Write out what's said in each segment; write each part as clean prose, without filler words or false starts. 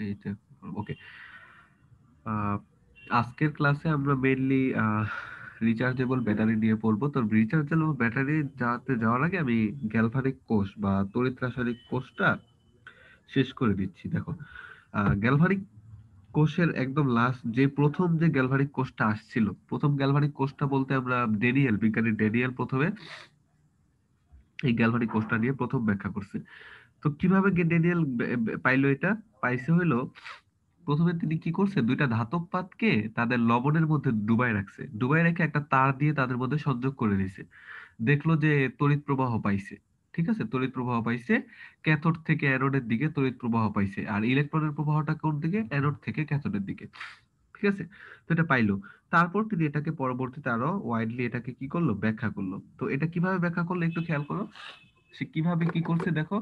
এইটা ওকে। আজকের ক্লাসে আমরা মেইনলি রিচার্জেবল ব্যাটারি নিয়ে পড়বো। তো রিচার্জেবল ব্যাটারি যাওয়ার আগে আমি গ্যালভানিক কোষ বা তড়িৎ রাসায়নিক কোষটা শেষ করে দিচ্ছি। দেখো, গ্যালভানিক কোষের একদম লাস্ট যে প্রথম যে গ্যালভানিক কোষটা আসছিল, প্রথম গ্যালভানিক কোষটা বলতে আমরা বিজ্ঞানী ড্যানিয়েল প্রথমে এই গ্যালভানিক কোষটা নিয়ে প্রথম ব্যাখ্যা করছে। তো কিভাবে ড্যানিয়েল পাইলো এটা? পাইছে হইলো, প্রথমে তিনি কি করছে, দুইটা ধাতব পাতকে তাদের লবণের মধ্যে ডুবাই রাখছে, ডুবাই রেখে একটা তার দিয়ে তাদের মধ্যে সংযোগ করে দিয়েছে। দেখলো যে তড়িৎ প্রবাহ পাইছে। ঠিক আছে, তড়িৎ প্রবাহ পাইছে, ক্যাথোড থেকে অ্যানোডের দিকে তড়িৎ প্রবাহ পাইছে, আর ইলেকট্রনের প্রবাহটা কোন দিকে? অ্যানোড থেকে ক্যাথোডের দিকে। ঠিক আছে, তো এটা পাইলো। তারপর তিনি এটাকে পরবর্তীতে আরো ওয়াইডলি এটাকে কি করলো, ব্যাখ্যা করলো। তো এটা কিভাবে ব্যাখ্যা করলো একটু খেয়াল করো। সে কিভাবে কি করছে দেখো।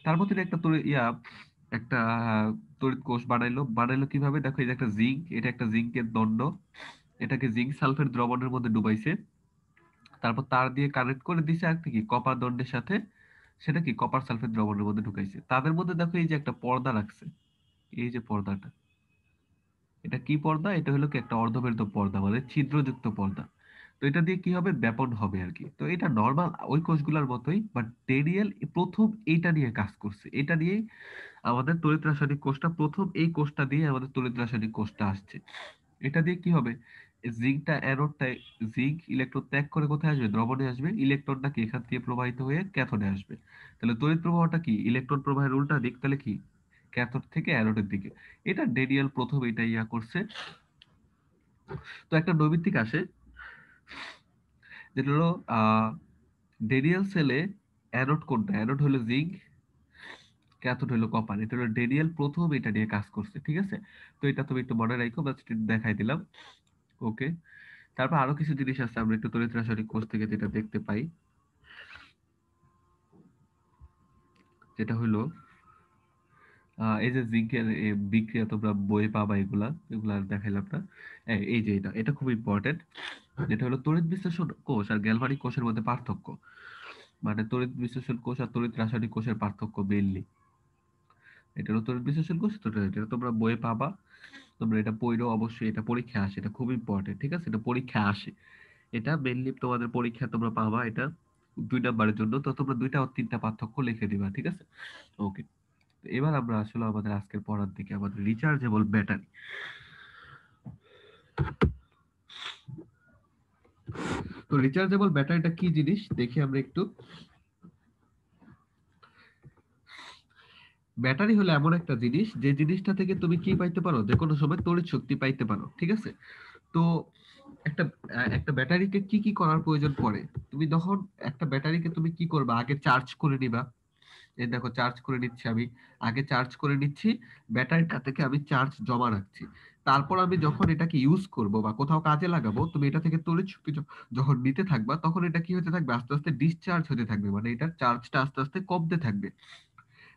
তারপর তিনি একটা তড়িৎ কোষ বানাইলো কিভাবে দেখো। এই যে একটা জিঙ্ক, এটা একটা জিঙ্কের দণ্ড, এটাকে জিঙ্ক সালফেট দ্রবণের মধ্যে ডুবাইছে। তারপর তার দিয়ে কানেক্ট করে দিছে আর কি কপার দণ্ডের সাথে, সেটা কি কপার সালফেট দ্রবণের মধ্যে ঢুকাইছে। তাদের মধ্যে দেখো এই যে একটা পর্দা রাখছে, এই যে পর্দাটা, এটা কি পর্দা? এটা হলো কি একটা অর্ধবেধ পর্দা, মানে ছিদ্রযুক্ত পর্দা। তো এটা দিয়ে কি হবে, ব্যাপন হবে আর কি। তো এটা নর্মাল ওই কোষগুলোর মতোই, বাট ডেনিয়েল প্রথম এইটা নিয়ে কাজ করছে। এটা নিয়েই আমাদের তড়িৎ রাসায়নিক কোষটা, প্রথম এই কোষটা দিয়ে আমাদের তড়িৎ রাসায়নিক কোষটা আসছে। এটা দিয়ে কি হবে, জিঙ্কটা অ্যানোডটা, জিঙ্ক ইলেকট্রন ত্যাগ করে কোথায় আসবে, দ্রবণে আসবে। ইলেকট্রনটা কি এখান থেকে প্রবাহিত হয়ে ক্যাথোডে আসবে। তাহলে তড়িৎ প্রবাহটা কি, ইলেকট্রন প্রবাহের উল্টা দিক, তাহলে কি ক্যাথোড থেকে অ্যানোডের দিকে। এটা ডেনিয়েল প্রথম এটা করছে। তো একটা নৈমিত্তিক আসে, যেটা হলো আহ ডেনিয়েল সেলে অ্যানোড কোনটা? অ্যানোড হলো জিঙ্ক, ক্যাথোড হলো কপার। এটা হলো ডেনিয়েল প্রথম এটা নিয়ে কাজ করছে। ঠিক আছে, তো এটা তুমি একটু মনে রাখো, বাস দেখাই দিলাম। ওকে, তারপর আরো কিছু জিনিস আছে আমরা একটু তড়িৎ রাসায়নিক কোষ থেকে যেটা দেখতে পাই, যেটা হলো এই যে জিঙ্কের বিক্রিয়া তোমরা বই পাবা, এগুলা এগুলা আর দেখাইলাম না। এই যে এটা এটা খুব ইম্পর্টেন্ট, যেটা হলো তড়িৎ বিশ্লেষণ কোষ আর গ্যালভানিক কোষের মধ্যে পার্থক্য। মানে তড়িৎ বিশ্লেষণ কোষ আর তড়িৎ রাসায়নিক কোষের পার্থক্য মেইনলি। এটা হলো তড়িৎ বিশ্লেষণ কোষ, তো এটা তোমরা বইয়ে পাবা। তোমরা এটা পড়ো অবশ্যই, এটা পরীক্ষা আসে, এটা খুব ইম্পর্টেন্ট। ঠিক আছে, এটা পরীক্ষা আসে, এটা মেইনলি তোমাদের পরীক্ষা তোমরা পাবা এটা 2 নাম্বারের জন্য। তো তোমরা 2টা ও 3টা পার্থক্য লিখে দিবা। ঠিক আছে, ওকে। এবার আমরা আসলে আমাদের আজকের পড়ার দিকে, আমাদের রিচার্জেবল ব্যাটারি। তো রিচার্জেবল ব্যাটারিটা কি জিনিস দেখি আমরা একটু। ব্যাটারি হলো এমন একটা জিনিস, যে জিনিসটা থেকে তুমি কি পাইতে পারো, যে কোনো সময় তড়িৎ শক্তি পাইতে পারো। ঠিক আছে, তো একটা একটা ব্যাটারিকে কি কি করার প্রয়োজন পড়ে? তুমি যখন একটা ব্যাটারিকে তুমি কি করবা, আগে চার্জ করে নিবা। এই দেখো চার্জ করে নিচ্ছি আমি, আগে চার্জ করে নিচ্ছি, ব্যাটারিটা থেকে আমি চার্জ জমা রাখছি। তারপর আমি যখন এটাকে ইউজ করব বা কোথাও কাজে লাগাবো, তুমি এটা থেকে তড়িৎ শক্তি যখন নিতে থাকবা, তখন এটা কি হতে থাকবে, আস্তে আস্তে ডিসচার্জ হতে থাকবে, মানে এটার চার্জটা আস্তে আস্তে কমতে থাকবে।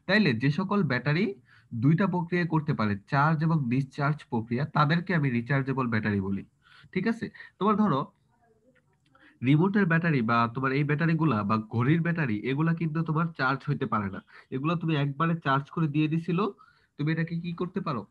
তাইলে যে সকল ব্যাটারি 2টা প্রক্রিয়া করতে পারে, চার্জ এবং ডিসচার্জ প্রক্রিয়া, তাদেরকে আমি রিচার্জেবল ব্যাটারি বলি। ঠিক আছে, তোমার ধরো রিমোটের ব্যাটারি বা তোমার এই ব্যাটারি গুলা বা ঘড়ির ব্যাটারি, এগুলা কিন্তু তোমার চার্জ হইতে পারে না। এগুলা তুমি একবারে চার্জ করে দিয়ে দিছিল, তুমি এটাকে কি করতে পারো,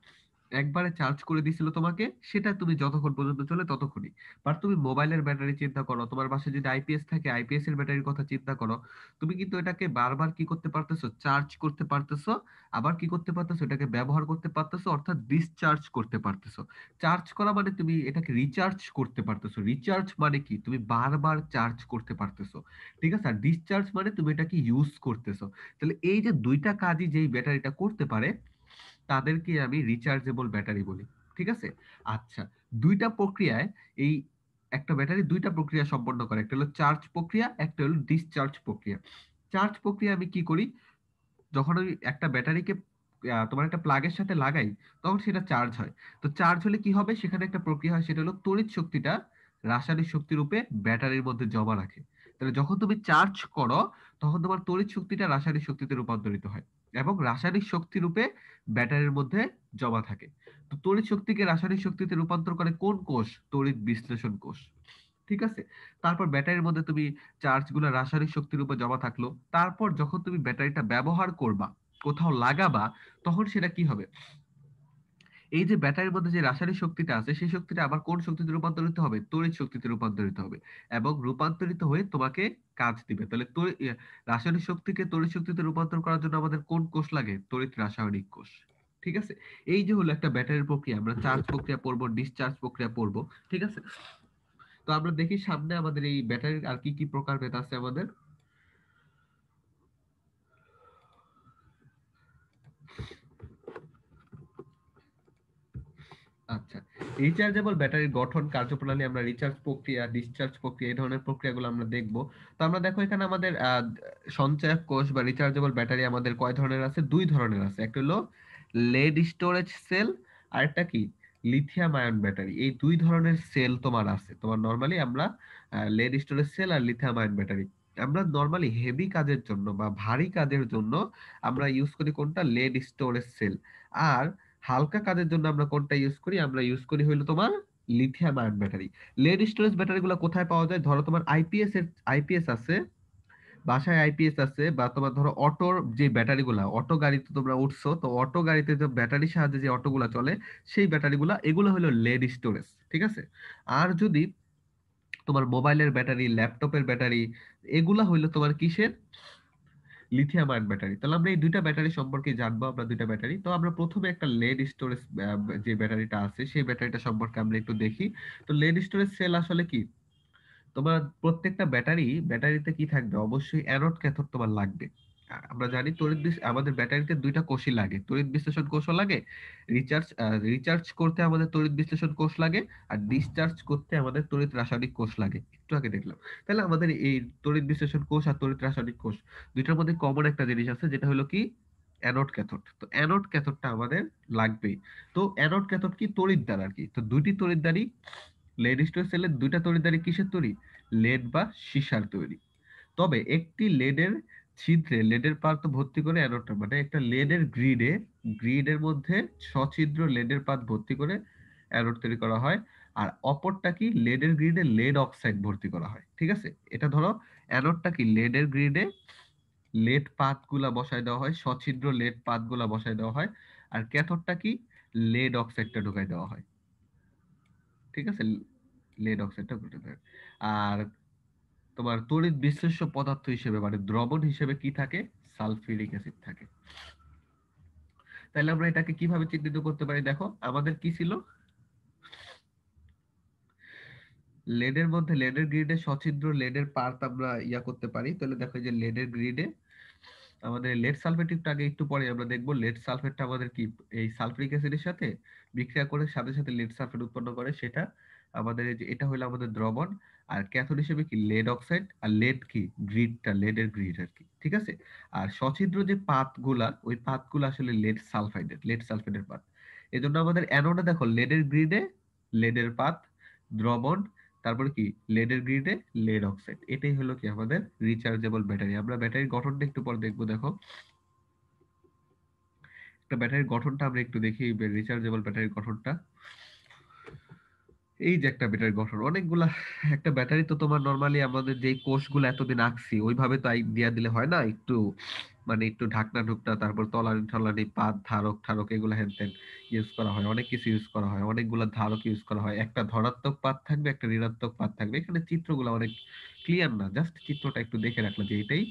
একবারে চার্জ করে দিছিল তোমাকে, সেটা তুমি যতক্ষণ পর্যন্ত চলে ততক্ষণই। বাট তুমি মোবাইলের ব্যাটারি চিন্তা করো, তোমার বাসায় যদি আইপিএস থাকে, আইপিএস এর ব্যাটারির কথা চিন্তা করো, তুমি কিন্তু এটাকে বারবার কি করতে পারতেছো, চার্জ করতে পারতেছো, আবার কি করতে পারতেছো, এটাকে ব্যবহার করতে পারতেছো, অর্থাৎ ডিসচার্জ করতে পারতেছো। চার্জ করা মানে তুমি এটাকে রিচার্জ করতে পারতেছো। রিচার্জ মানে কি, তুমি বারবার চার্জ করতে পারতেছো। ঠিক আছে, আর ডিসচার্জ মানে তুমি এটাকে ইউজ করতেছো। তাহলে এই যে 2টা কাজই যেই ব্যাটারিটা করতে পারে, তাদেরকে আমি রিচার্জেবল ব্যাটারি বলি। ঠিক আছে, আচ্ছা, 2টা প্রক্রিয়ায় এই একটা ব্যাটারি 2টা প্রক্রিয়া সম্পন্ন করে, একটা হলো চার্জ প্রক্রিয়া, একটা হলো ডিসচার্জ প্রক্রিয়া। চার্জ প্রক্রিয়া আমি কি করি, যখন আমি একটা ব্যাটারিকে তোমার একটা প্লাগের সাথে লাগাই, তখন সেটা চার্জ হয়। তো চার্জ হলে কি হবে, সেখানে একটা প্রক্রিয়া হয়, সেটা হলো তড়িৎ শক্তিটা রাসায়নিক শক্তি রূপে ব্যাটারির মধ্যে জমা রাখে। তাহলে যখন তুমি চার্জ করো, তখন তোমার তড়িৎ শক্তিটা রাসায়নিক শক্তিতে রূপান্তরিত হয়, এবং রাসায়নিক শক্তি রূপে ব্যাটারির মধ্যে জমা থাকে। তো তড়িৎ শক্তিকে রাসায়নিক শক্তিতে রূপান্তর করে কোন কোষ? তড়িৎ বিশ্লেষণ কোষ। ঠিক আছে, তারপর ব্যাটারির মধ্যে তুমি চার্জ গুলো রাসায়নিক শক্তির উপর জমা থাকলো। তারপর যখন তুমি ব্যাটারিটা ব্যবহার করবা, কোথাও লাগাবা, তখন সেটা কি হবে, এই যে ব্যাটারির মধ্যে যে রাসায়নিক শক্তিটা আছে সেই শক্তিটা আবার কোন শক্তিতে রূপান্তরিত হবে, তড়িৎ শক্তিতে রূপান্তরিত হবে, এবং রূপান্তরিত হয়ে তোমাকে কাজ দিবে। তাহলে রাসায়নিক শক্তিকে তড়িৎ শক্তিতে রূপান্তর করার জন্য আমাদের কোন কোষ লাগে, তড়িৎ রাসায়নিক কোষ। ঠিক আছে, এই যে হলো একটা ব্যাটারির প্রক্রিয়া। আমরা চার্জ প্রক্রিয়া পড়বো, ডিসচার্জ প্রক্রিয়া পড়বো। ঠিক আছে, তো আমরা দেখি সামনে আমাদের এই ব্যাটারির আর কি কি প্রকারভেদ আছে আমাদের। আচ্ছা, রিচার্জেবল ব্যাটারির গঠন, কার্যপ্রণালী, আমরা রিচার্জ প্রক্রিয়া, ডিসচার্জ প্রক্রিয়া, এই ধরনের প্রক্রিয়াগুলো আমরা দেখব। তো আমরা দেখো এখানে আমাদের সঞ্চয়ক কোষ বা রিচার্জেবল ব্যাটারি আমাদের কয় ধরনের আছে, দুই ধরনের আছে। একটা হলো লেড স্টোরেজ সেল, আর একটা কি লিথিয়াম আয়ন ব্যাটারি। এই দুই ধরনের সেল তোমার আছে। তোমার নরমালি আমরা লেড স্টোরেজ সেল আর লিথিয়াম আয়ন ব্যাটারি, আমরা নরমালি হেভি কাজের জন্য বা ভারী কাজের জন্য আমরা ইউজ করি কোনটা, লেড স্টোরেজ সেল। আর হালকা কাজের জন্য আমরা কোনটা ইউজ করি, আমরা ইউজ করি হইলো তোমার lithium ion battery. Lead storage battery গুলো কোথায় পাওয়া যায়, ধরো তোমার আইপিএস আছে, বাসায় আইপিএস আছে, বা তোমার ধরো অটোর যে ব্যাটারি গুলা, অটো গাড়িতে তোমরা উঠছো, তো অটো গাড়িতে যে ব্যাটারির সাহায্যে যে অটো গুলা চলে, সেই ব্যাটারি গুলা, এগুলো হলো লেড স্টোরেজ। ঠিক আছে, আর যদি তোমার মোবাইলের ব্যাটারি, ল্যাপটপের ব্যাটারি, এগুলা হইলো তোমার কিসের, লিথিয়াম আয়ন ব্যাটারি। তাহলে আমরা এই দুইটা ব্যাটারি সম্পর্কে জানবো, আমরা দুইটা ব্যাটারি। তো আমরা প্রথমে একটা লেড স্টোরেজ যে ব্যাটারিটা আছে সেই ব্যাটারিটা সম্পর্কে আমরা একটু দেখি। তো লেড স্টোরেজ সেল আসলে কি, তোমার প্রত্যেকটা ব্যাটারিতে কি থাকবে, অবশ্যই অ্যানোড ক্যাথোড তোমার লাগবে। আমরা জানি আমাদের ব্যাটারিতে দুইটা কোষই লাগে, তড়িৎ বিশ্লেষণ কোষও লাগে, রিচার্জ করতে আমাদের তড়িৎ বিশ্লেষণ কোষ লাগে, আর ডিসচার্জ করতে আমাদের তড়িৎ রাসায়নিক কোষ লাগে, একটু আগে দেখলাম। তাহলে আমাদের এই তড়িৎ বিশ্লেষণ কোষ আর তড়িৎ রাসায়নিক কোষ দুইটার মধ্যে কমন একটা জিনিস আছে, যেটা হলো কি অ্যানোড ক্যাথোড। তো অ্যানোড ক্যাথোডটা আমাদের লাগবেই। তো অ্যানোড ক্যাথোড কি, তড়িৎদ্বার আর কি। তো দুইটি তড়িৎদ্বারই, লেড স্টোরেজ সেলের দুইটা তড়িৎদ্বারই কিসের তৈরি, লেড বা সীসার তৈরি। তবে একটি লেডের ছিদ্রে লেডের পাত ভর্তি করে অ্যানোডটা, মানে একটা লেডের গ্রিডের মধ্যে সছিদ্র লেডের পাত ভর্তি করে অ্যানোড তৈরি করা হয়। আর অপরটা কি, লেডের গ্রিডে লেড অক্সাইড ভর্তি করা হয়। ঠিক আছে, এটা ধরো অ্যানোডটা কি, লেডের গ্রিডে লেড পাতগুলা বসায় দেওয়া হয়, সছিদ্র লেড পাতগুলা বসায় দেওয়া হয়। আর ক্যাথোডটা কি, লেড অক্সাইডটা ঢুকাই দেওয়া হয়। ঠিক আছে, লেড অক্সাইডটা ঘটে থাকে। আর তোমার তড়িৎ বিশ্লেষ্য পদার্থ হিসেবে, মানে দ্রবণ হিসেবে কি থাকে, সালফিউরিক অ্যাসিড থাকে। তাহলে আমরা এটাকে কিভাবে চিহ্নিত করতে পারি, দেখো আমাদের কি ছিল, লেডের মধ্যে লেডের গ্রিডে সছিদ্র লেডের পার্ট আমরা ইয়া করতে পারি। তাহলে দেখো যে লেডের গ্রিডে আমাদের লেড সালফেট, একটু আগে একটু পরে আমরা দেখবো লেড সালফেটটা আমাদের কি, এই সালফিউরিক অ্যাসিডের সাথে বিক্রিয়া করে সাথে সাথে লেড সালফেট উৎপন্ন করে, সেটা আমাদের এই যে এটা হলো আমাদের দ্রবণ। আর ক্যাথোড হিসেবে কি লেড অক্সাইড, আর লেড কি গ্রিডটা, লেডের গ্রিড আর কি। ঠিক আছে, আর সছিদ্র যে পাতগুলা, ওই পাতগুলো আসলে লেড সালফেটের পাত। এজন্য আমাদের অ্যানোডে দেখো লেডের গ্রিডে লেডের পাত, দ্রবণ, তারপরে কি লেডের গ্রিডে লেড অক্সাইড। এটাই হলো কি আমাদের রিচার্জেবল ব্যাটারি। আমরা ব্যাটারির গঠনটা একটু পর দেখবো। দেখো একটা ব্যাটারির গঠনটা আমরা একটু দেখি, রিচার্জেবল ব্যাটারির গঠনটা। এই যে একটা ব্যাটারির গঠন, অনেকগুলা, একটা ব্যাটারি তো তোমার নরমালি আমাদের যে কোষগুলো এতদিন আঁকছি ওইভাবে তো দিয়া দিলে হয় না, একটু মানে একটু ঢাকনা ঢুকনা, তারপর তলানি ঠলানি, পাত, ধারক ঠারক, এগুলো হ্যান ত্যান ইউজ করা হয়, অনেক কিছু ইউজ করা হয়, অনেকগুলা ধারক ইউজ করা হয়। একটা ধনাত্মক পাত থাকবে, একটা ঋণাত্মক পাত থাকবে। এখানে চিত্রগুলো অনেক ক্লিয়ার না, জাস্ট চিত্রটা একটু দেখে রাখলে যে এটাই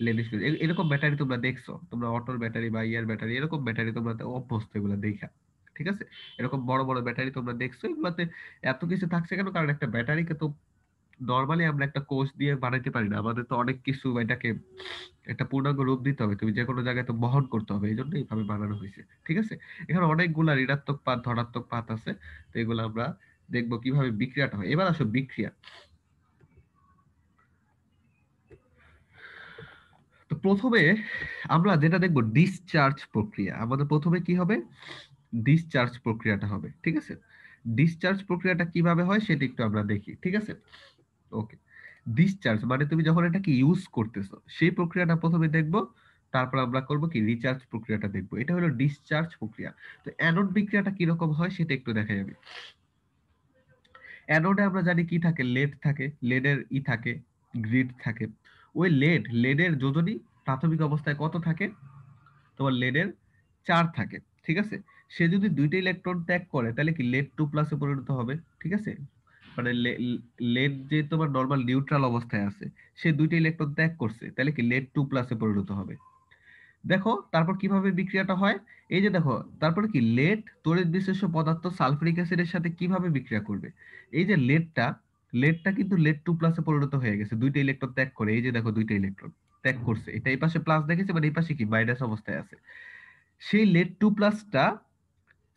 লেডিস। এরকম ব্যাটারি তোমরা দেখছো, তোমরা অটোর ব্যাটারি বা ইয়ার ব্যাটারি, এরকম ব্যাটারি তোমরা তো অভ্যস্ত এগুলো দেখা। ঠিক আছে, এরকম বড় বড় ব্যাটারি তোমরা দেখছো, এগুলাতে এত কিছু থাকছে কেন, কারণ একটা ব্যাটারিকে তো নরমালি আমরা একটা কোষ দিয়ে বানাইতে পারি না, আমাদের তো অনেক কিছু এটাকে একটা পূর্ণাঙ্গ রূপ দিতে হবে, তুমি যে কোনো জায়গায় তো বহন করতে হবে, এই জন্য এইভাবে বানানো হয়েছে। ঠিক আছে, এখানে অনেকগুলা ঋণাত্মক পাত ধনাত্মক পাত আছে। তো এগুলো আমরা দেখবো কিভাবে বিক্রিয়াটা হয়। এবার আসো বিক্রিয়া। তো প্রথমে আমরা যেটা দেখবো ডিসচার্জ প্রক্রিয়া, আমাদের প্রথমে কি হবে, ডিসচার্জ প্রক্রিয়াটা হবে। ঠিক আছে, ডিসচার্জ প্রক্রিয়াটা কিভাবে হয় সেটা একটু আমরা দেখি। ঠিক আছে, ওকে। ডিসচার্জ মানে তুমি যখন এটাকে ইউজ করতেছো সেই প্রক্রিয়াটা প্রথমে দেখবো, তারপর আমরা করব কি রিচার্জ প্রক্রিয়াটা দেখবো। এটা হলো ডিসচার্জ প্রক্রিয়া। তো অ্যানোড বিক্রিয়াটা কিরকম হয় সেটা একটু দেখা যাবে। অ্যানোডে আমরা জানি কি থাকে, লেড থাকে, লেডের থাকে, গ্রিড থাকে। ওই লেডের যোজনী প্রাথমিক অবস্থায় কত থাকে, তোমার লেডের 4 থাকে, ঠিক আছে? সে যদি দুইটা ইলেকট্রন ত্যাগ করে তাহলে কি লেড 2 প্লাসে পরিণত হবে, ঠিক আছে? মানে লেড যে তোমার নরমাল নিউট্রাল অবস্থায় আছে, সে দুইটা ইলেকট্রন ত্যাগ করছে, তাহলে কি লেড 2 প্লাসে পরিণত হবে। দেখো তারপর কিভাবে বিক্রিয়াটা হয়। এই যে দেখো, তারপরে কি লেড তড়িৎ বিশেষ্য পদার্থ সালফিউরিক অ্যাসিডের সাথে কিভাবে বিক্রিয়া করবে। এই যে লেডটা কিন্তু লেড 2 প্লাসে পরিণত হয়ে গেছে, দুইটা ইলেকট্রন ত্যাগ করে। এই যে দেখো দুইটা ইলেকট্রন ত্যাগ করছে, এটা এই পাশে প্লাস দেখেছে, মানে এই পাশে কি মাইনাস অবস্থায় আছে। সেই লেড 2 প্লাসটা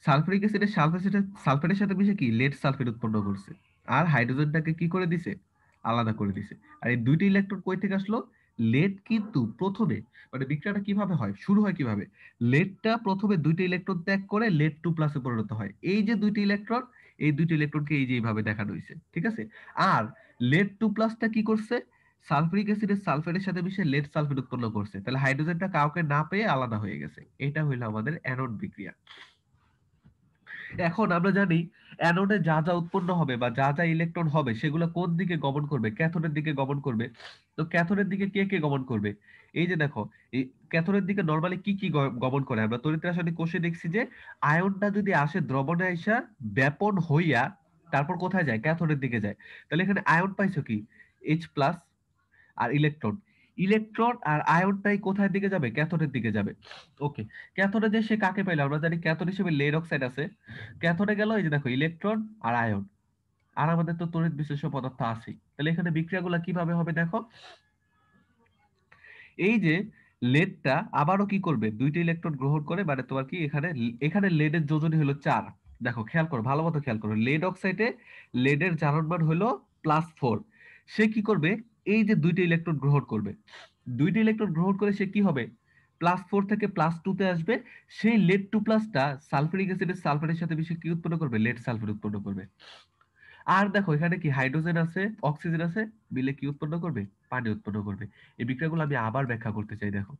সালফিউরিক অ্যাসিডের সালফেটের সাথে মিশে কি লেড সালফেট উৎপন্ন করছে, আর হাইড্রোজেনটাকে কি করে দিছে, আলাদা করে দিছে। আর এই দুইটা ইলেকট্রন কই থেকে আসলো, লেড কিন্তু প্রথমে, মানে বিক্রিয়াটা কিভাবে হয়, শুরু হয় কিভাবে, লেডটা প্রথমে দুইটা ইলেকট্রন ত্যাগ করে লেড 2 প্লাসে পরিণত হয়। এই যে দুইটা ইলেকট্রন, এই দুইটা ইলেকট্রনকে এই যে এইভাবে দেখানো হয়েছে, ঠিক আছে? আর লেড 2 প্লাসটা কি করছে, সালফিউরিক অ্যাসিডের সালফেটের সাথে মিশে লেড সালফেট উৎপন্ন করছে, তাহলে হাইড্রোজেনটা কাউকে না পেয়ে আলাদা হয়ে গেছে। এটা হইলো আমাদের অ্যানোড বিক্রিয়া। এখন আমরা জানি অ্যানোডে যা যা উৎপন্ন হবে বা যা যা ইলেকট্রন হবে সেগুলো কোন দিকে গমন করবে, ক্যাথোডের দিকে গমন করবে। তো ক্যাথোডের দিকে কে কে গমন করবে, এই যে দেখো, এই ক্যাথোডের দিকে নরমালি কি কি গমন করে, আমরা তড়িৎ রাসায়নিক কোষে দেখছি যে আয়নটা যদি আসে দ্রবণে আইসা ব্যাপন হইয়া তারপর কোথায় যায়, ক্যাথোডের দিকে যায়। তাহলে এখানে আয়ন পাইছো কি, এইচ প্লাস, আর ইলেকট্রন, ইলেকট্রন আর আয়নটাই কোথায় দিকে যাবে, ক্যাথোডের দিকে যাবে। ওকে, ক্যাথোডে যে সে কাকে পাইলো, আমরা জানি ক্যাথোড হিসেবে লেড অক্সাইড আছে। ক্যাথোডে গেল এই যে দেখো ইলেকট্রন আর আয়ন, আর আমাদের তো তড়িৎ বিশেষ্য পদার্থ আছেই। তাহলে এখানে বিক্রিয়াগুলো কিভাবে হবে দেখো, এই যে লেডটা আবারও কি করবে, দুইটা ইলেকট্রন গ্রহণ করে, মানে তোমার কি এখানে এখানে লেডের যোজনী হলো 4। দেখো খেয়াল করো, ভালো মতো খেয়াল করো, লেড অক্সাইডে লেডের জারণ মান হলো +4। সে কি করবে, এই যে দুইটা ইলেকট্রন গ্রহণ করবে, দুইটা ইলেকট্রন গ্রহণ করে সে কি হবে, +4 থেকে +2 তে আসবে। সেই লেড 2 প্লাসটা সালফিউরিক অ্যাসিডের সালফারের সাথে মিশে কি উৎপন্ন করবে, লেড সালফার উৎপন্ন করবে। আর দেখো এখানে কি হাইড্রোজেন আছে, অক্সিজেন আছে, মিলে কি উৎপন্ন করবে, পানি উৎপন্ন করবে। এই বিক্রিয়াগুলো আমি আবার ব্যাখ্যা করতে চাই, দেখো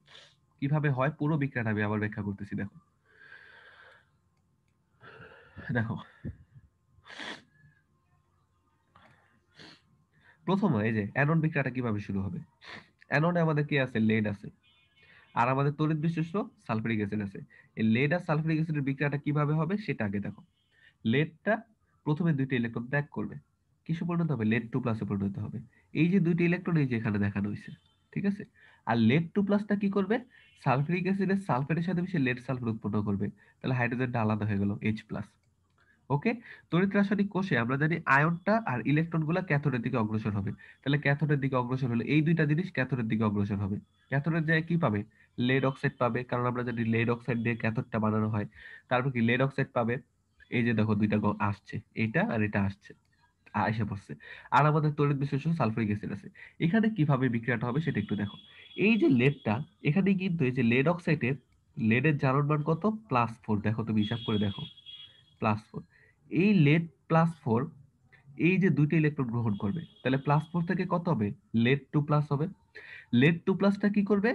কিভাবে হয়, পুরো বিক্রিয়াটা আমি আবার ব্যাখ্যা করতেছি। দেখো দেখো প্রথম এই যে অ্যানোড বিক্রিয়াটা কিভাবে শুরু হবে। অ্যানোডে আমাদের কি আছে, লেড আছে, আর আমাদের তড়িৎ বিশিষ্ট সালফিউরিক অ্যাসিড আছে। এই লেড আর সালফিউরিক অ্যাসিডের বিক্রিয়াটা কিভাবে হবে সেটা আগে দেখো। লেডটা প্রথমে দুইটা ইলেকট্রন ত্যাগ করবে, কিসে পরিণত হবে, লেড 2 প্লাসে পরিণত হবে। এই যে দুইটা ইলেকট্রন এই যে এখানে দেখানো হয়েছে, ঠিক আছে? আর লেড 2 প্লাসটা কি করবে, সালফিউরিক অ্যাসিডের সালফেটের সাথে মিশে লেড সালফেট উৎপন্ন করবে। তাহলে হাইড্রোজেনটা আলাদা হয়ে গেল, এইচ প্লাস। ওকে, তড়িৎ রাসায়নিক কোষে আমরা জানি আয়নটা আর ইলেকট্রন গুলা ক্যাথোডের দিকে অগ্রসর হবে। তাহলে ক্যাথোডের দিকে অগ্রসর হলে এই দুইটা জিনিস ক্যাথোডের দিকে অগ্রসর হবে। ক্যাথোডের জায়গায় কি পাবে, লেড অক্সাইড পাবে, কারণ আমরা জানি লেড অক্সাইড দিয়ে ক্যাথোডটা বানানো হয়। তারপর কি লেড অক্সাইড পাবে, এই যে দেখো দুইটা আসছে, এটা আর এটা আসছে, এসে পড়ছে। আর আমাদের তড়িৎ বিশেষ্য সালফিউরিক অ্যাসিড আছে। এখানে কিভাবে বিক্রিয়াটা হবে সেটা একটু দেখো। এই যে লেডটা, এখানে কিন্তু এই যে লেড অক্সাইডের, লেডের জারণ মান কত, +4। দেখো তুমি হিসাব করে দেখো, +4। এই লেড +4, এই যে দুইটা ইলেকট্রন গ্রহণ করবে, তাহলে +4 থেকে কত হবে, লেড 2 প্লাস হবে। লেড 2 প্লাসটা কি করবে,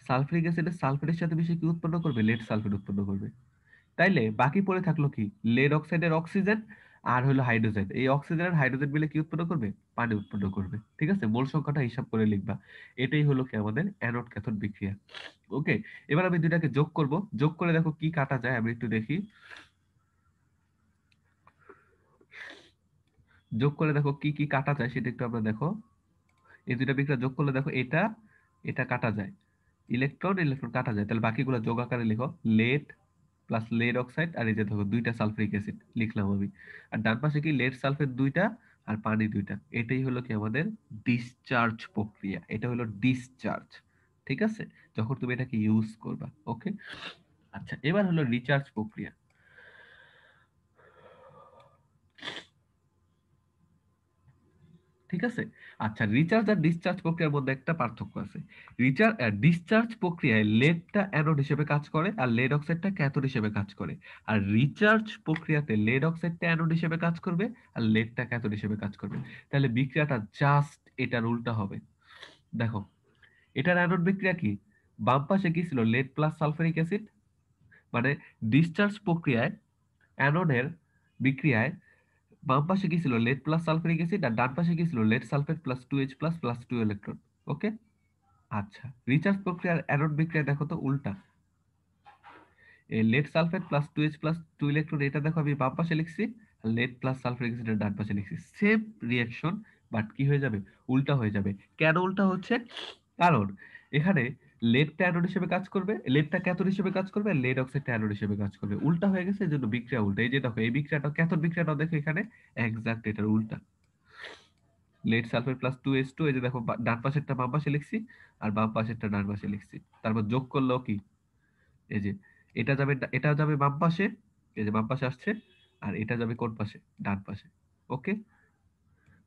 সালফিউরিক অ্যাসিডের সালফেটের সাথে মিশে কি উৎপন্ন করবে, লেড সালফেট উৎপন্ন করবে। তাইলে বাকি পড়ে থাকলো কি, লেড অক্সাইডের অক্সিজেন আর হলো হাইড্রোজেন। এই অক্সিজেন আর হাইড্রোজেন মিলে কি উৎপন্ন করবে, পানি উৎপন্ন করবে। ঠিক আছে, মোল সংখ্যাটা হিসাব করে লিখবা। এটাই হলো কি আমাদের অ্যানোড ক্যাথোড বিক্রিয়া। ওকে, এবার আমি দুইটাকে যোগ করব, যোগ করে দেখো কি কাটা যায়, আমি একটু দেখি। যোগ করে দেখো কি কি কাটা যায় সেটা একটু আমরা দেখো। এই দুইটা বিক্রিয়া যোগ করলে দেখো এটা এটা কাটা যায়, ইলেকট্রন ইলেকট্রন কাটা যায়, তাহলে বাকিগুলো যোগ আকারে লিখো, লেড প্লাস লেড অক্সাইড, আর এই যে দেখো দুইটা সালফিউরিক অ্যাসিড লিখলাম আমি। আর ডান পাশে কি লেড সালফেট দুইটা আর পানি দুইটা। এটাই হলো কি আমাদের ডিসচার্জ প্রক্রিয়া, এটা হলো ডিসচার্জ। ঠিক আছে, যখন তুমি এটাকে ইউজ করবা। ওকে, আচ্ছা এবার হলো রিচার্জ প্রক্রিয়া। ঠিক আছে, আচ্ছা রিচার্জ আর ডিসচার্জ প্রক্রিয়ার মধ্যে একটা পার্থক্য আছে। রিচার্জ ডিসচার্জ প্রক্রিয়ায় লেডটা অ্যানোড হিসেবে কাজ করে আর লেড অক্সাইডটা ক্যাথোড হিসেবে কাজ করে। আর রিচার্জ প্রক্রিয়াতে লেড অক্সাইডটা অ্যানোড হিসেবে কাজ করবে আর লেডটা ক্যাথোড হিসেবে কাজ করবে। তাহলে বিক্রিয়াটা জাস্ট এটার উল্টা হবে। দেখো, এটার অ্যানোড বিক্রিয়া কি, বাম পাশে কি ছিল, লেড প্লাস সালফারিক অ্যাসিড, মানে ডিসচার্জ প্রক্রিয়ায় অ্যানোডের বিক্রিয়ায় বাম পাশে কি ছিল, লেড প্লাস সালফারিক অ্যাসিড, আর ডান পাশে কি ছিল, lead sulphate plus 2H plus plus 2 electron. Okay, আচ্ছা রিচার্জ প্রক্রিয়ার অ্যানোড বিক্রিয়া দেখো তো উল্টা। Lead sulphate plus 2H plus 2 electron, এটা দেখো আমি বাম পাশে লিখছি, লেড প্লাস সালফারিক অ্যাসিড ডান পাশে লিখছি, সেম রিঅ্যাকশন, বাট কি হয়ে যাবে, উল্টা হয়ে যাবে। কেন উল্টা হচ্ছে? কারণ এখানে লেডটা অ্যানোড হিসেবে কাজ করবে, লেডটা ক্যাথোড হিসেবে কাজ করবে, আর লেড অক্সাইডটা অ্যানোড হিসেবে কাজ করবে। উল্টা হয়ে গেছে, এই জন্য বিক্রিয়া উল্টা। এই যে দেখো এই বিক্রিয়াটা, ক্যাথোড বিক্রিয়াটা দেখো এখানে এক্সাক্ট এটার উল্টা। লেড সালফেট প্লাস 2H2, এই যে দেখো ডান পাশেরটা বাম পাশে লিখছি, আর বাম পাশেরটা ডান পাশে লিখছি। তারপর যোগ করলেও কি, এই যে এটা যাবে, এটা যাবে বাম পাশে, এই যে বাম পাশে আসছে, আর এটা যাবে কোন পাশে, ডান পাশে। ওকে,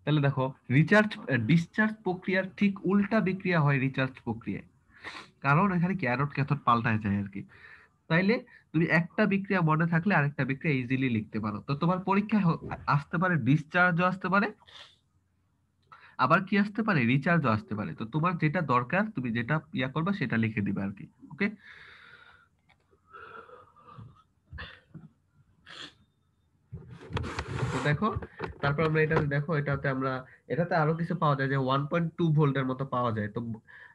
তাহলে দেখো রিচার্জ ডিসচার্জ প্রক্রিয়ার ঠিক উল্টা বিক্রিয়া হয় রিচার্জ প্রক্রিয়ায়, কারণ এখানে কি অ্যানোড ক্যাথোড পাল্টায় যায় আর কি। তাইলে তুমি একটা বিক্রিয়া মনে থাকলে আরেকটা বিক্রিয়া ইজিলি লিখতে পারো। তো তোমার পরীক্ষায় আসতে পারে ডিসচার্জও আসতে পারে, আবার কি আসতে পারে, রিচার্জও আসতে পারে। তো তোমার যেটা দরকার তুমি যেটা ইয়া করবা সেটা লিখে দিবে আর কি। ওকে, তো দেখো, তারপর আমরা এটাতে দেখো, এটাতে আমরা, এটাতে আরো কিছু পাওয়া যায়, যে 1.2 ভোল্টের মতো পাওয়া যায়। তো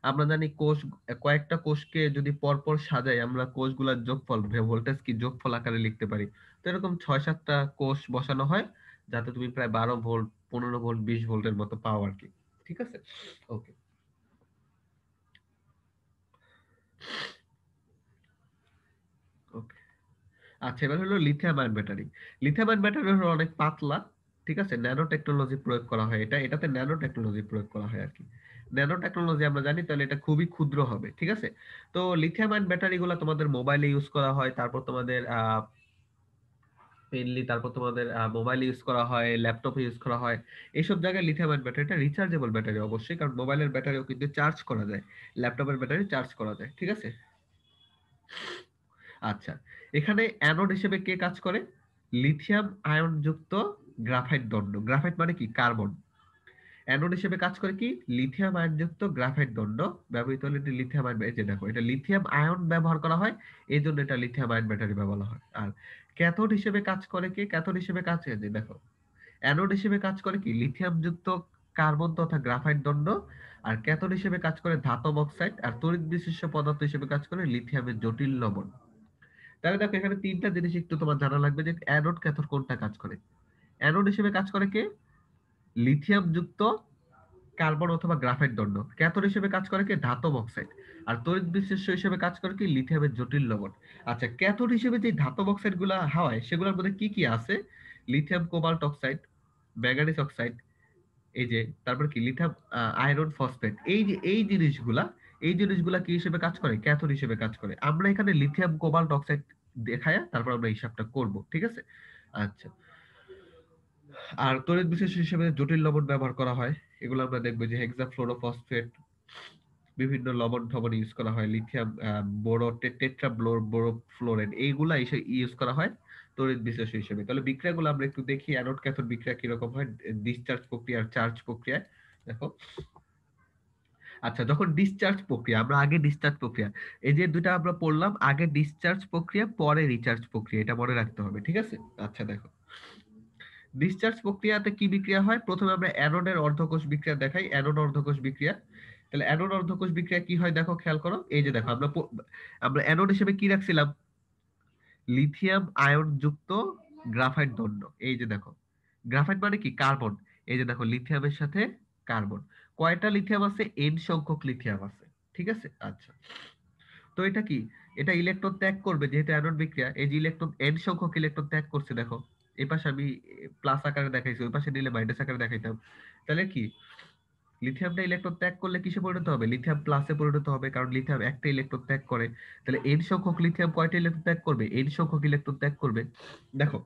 আমরা জানি কোষ, কয়েকটা কোষকে যদি পরপর সাজাই আমরা, কোষগুলোর যোগফল, ভোল্টেজ কি যোগফল আকারে লিখতে পারি। তো এরকম 6-7টা কোষ বসানো হয়, যাতে তুমি প্রায় 12 ভোল্ট, 15 ভোল্ট, 20 ভোল্টের মতো পাও আর কি। ঠিক আছে, ওকে। ওকে, আচ্ছা, এবার হলো lithium ion battery. Lithium ion battery হলো অনেক পাতলা, ঠিক আছে, ন্যানো টেকনোলজি প্রয়োগ করা হয়, এটাতে ন্যানো টেকনোলজি প্রয়োগ করা হয় আর কি। ন্যানো টেকনোলজি আমরা জানি, তাহলে এটা খুবই ক্ষুদ্র হবে, ঠিক আছে। তো লিথিয়াম আয়ন ব্যাটারি গুলা তোমাদের মোবাইলে ইউজ করা হয়, তারপর তোমাদের মেইনলি, তারপর তোমাদের মোবাইলে ইউজ করা হয়, ল্যাপটপে ইউজ করা হয়। এইসব জায়গায় লিথিয়াম আয়ন ব্যাটারিটা রিচার্জেবল ব্যাটারি অবশ্যই, কারণ মোবাইলের ব্যাটারিও কিন্তু চার্জ করা যায়, ল্যাপটপের ব্যাটারি চার্জ করা যায়, ঠিক আছে। আচ্ছা, এখানে অ্যানোড হিসেবে কে কাজ করে? লিথিয়াম আয়ন যুক্ত গ্রাফাইট দণ্ড। গ্রাফাইট মানে কি, কার্বন। অ্যানোড হিসেবে কাজ করে কি, লিথিয়াম আয়ন যুক্ত গ্রাফাইট দণ্ড ব্যবহৃত হলে এটি লিথিয়াম আয়ন, এই যে দেখো এটা লিথিয়াম আয়ন ব্যবহার করা হয়, এই জন্য এটা লিথিয়াম আয়ন ব্যাটারি ব্যবহার হয়। আর ক্যাথোড হিসেবে কাজ করে কি, ক্যাথোড হিসেবে কাজ করে, যে দেখো অ্যানোড হিসেবে কাজ করে কি, লিথিয়াম যুক্ত কার্বন তথা গ্রাফাইট দণ্ড। আর ক্যাথোড হিসেবে কাজ করে ধাতব অক্সাইড। আর তড়িৎ বিশিষ্ট পদার্থ হিসেবে কাজ করে লিথিয়ামের জটিল লবণ। তাহলে দেখো এখানে তিনটা জিনিস একটু তোমার জানা লাগবে, যে অ্যানোড ক্যাথোড কোনটা কাজ করে। অ্যানোড হিসেবে কাজ করে কে, লিথিয়াম যুক্ত কার্বন অথবা গ্রাফাইট দণ্ড। ক্যাথোড হিসেবে কাজ করে কে, ধাতব অক্সাইড। আর তড়িৎ বিশিষ্ট হিসেবে কাজ করে কি, লিথিয়ামের জটিল লবণ। আচ্ছা, ক্যাথোড হিসেবে যে ধাতব অক্সাইড গুলা হয় সেগুলোর মধ্যে কি কি আছে? Lithium cobalt oxide, manganese oxide, এই যে, তারপর কি লিথিয়াম আয়রন ফসফেট, এই যে এই জিনিসগুলা কি হিসেবে কাজ করে, ক্যাথোড হিসেবে কাজ করে। আমরা এখানে লিথিয়াম কোবাল্ট অক্সাইড দেখায় তারপর আমরা হিসাবটা করব, ঠিক আছে। আচ্ছা, আর তড়িৎ বিশেষ হিসেবে জটিল লবণ ব্যবহার করা হয়, এগুলো আমরা দেখবো, যে হেক্সাফ্লোরোফসফেট, বিভিন্ন লবণ টবণ ইউজ করা হয়, লিথিয়াম বোরো, টেট্রা বোরো ফ্লোরাইড, এইগুলা ইউজ করা হয় তড়িৎ বিশেষ হিসেবে। তাহলে বিক্রিয়াগুলো আমরা একটু দেখি, অ্যানোড ক্যাথোড বিক্রিয়া কিরকম হয় ডিসচার্জ প্রক্রিয়া আর চার্জ প্রক্রিয়ায়। দেখো, আচ্ছা, যখন ডিসচার্জ প্রক্রিয়া, আমরা আগে ডিসচার্জ প্রক্রিয়া, এই যে দুটা আমরা পড়লাম, আগে ডিসচার্জ প্রক্রিয়া পরে রিচার্জ প্রক্রিয়া, এটা মনে রাখতে হবে, ঠিক আছে। আচ্ছা দেখো, ডিসচার্জ প্রক্রিয়াতে কি বিক্রিয়া হয়, প্রথমে আমরা অ্যানোডের অর্ধকোষ বিক্রিয়া দেখাই, অ্যানোড অর্ধকোষ বিক্রিয়া। তাহলে অ্যানোড অর্ধকোষ বিক্রিয়া কি হয় দেখো, খেয়াল করো, এই যে দেখো আমরা অ্যানোড হিসেবে কি রাখছিলাম, লিথিয়াম আয়ন যুক্ত গ্রাফাইট দণ্ড। এই যে দেখো, গ্রাফাইট মানে কি, কার্বন। এই যে দেখো লিথিয়ামের সাথে কার্বন, কয়টা লিথিয়াম আছে, এন সংখ্যক লিথিয়াম আছে, ঠিক আছে। আচ্ছা, তো এটা কি, এটা ইলেকট্রন ত্যাগ করবে, যেহেতু অ্যানোড বিক্রিয়া, এই যে ইলেকট্রন এন সংখ্যক ইলেকট্রন ত্যাগ করছে, দেখো এই পাশে আমি প্লাস আকারে দেখাইছি, ওই পাশে নিলে মাইনাস আকারে দেখাইতাম। তাহলে কি, লিথিয়ামটা ইলেকট্রন ত্যাগ করলে কিসে পরিণত হবে, লিথিয়াম প্লাসে পরিণত হবে, কারণ লিথিয়াম একটা ইলেকট্রন ত্যাগ করে। তাহলে এন সংখ্যক লিথিয়াম কয়টা ইলেকট্রন ত্যাগ করবে, এন সংখ্যক ইলেকট্রন ত্যাগ করবে। দেখো,